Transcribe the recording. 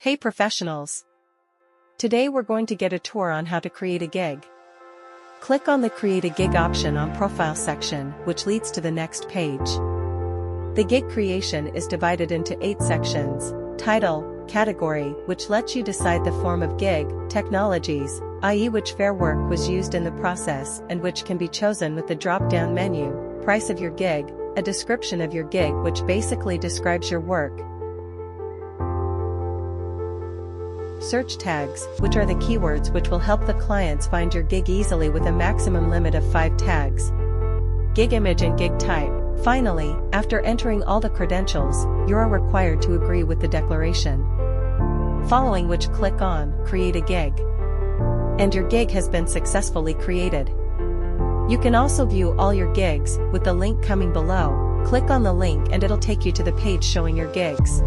Hey professionals! Today we're going to get a tour on how to create a gig. Click on the Create a Gig option on Profile section, which leads to the next page. The gig creation is divided into 8 sections: title, category, which lets you decide the form of gig, technologies, i.e. which fair work was used in the process and which can be chosen with the drop-down menu, price of your gig, a description of your gig which basically describes your work, search tags, which are the keywords which will help the clients find your gig easily with a maximum limit of 5 tags, gig image and gig type. Finally, after entering all the credentials, you are required to agree with the declaration. Following which, click on Create a Gig. And your gig has been successfully created. You can also view all your gigs with the link coming below. Click on the link and it'll take you to the page showing your gigs.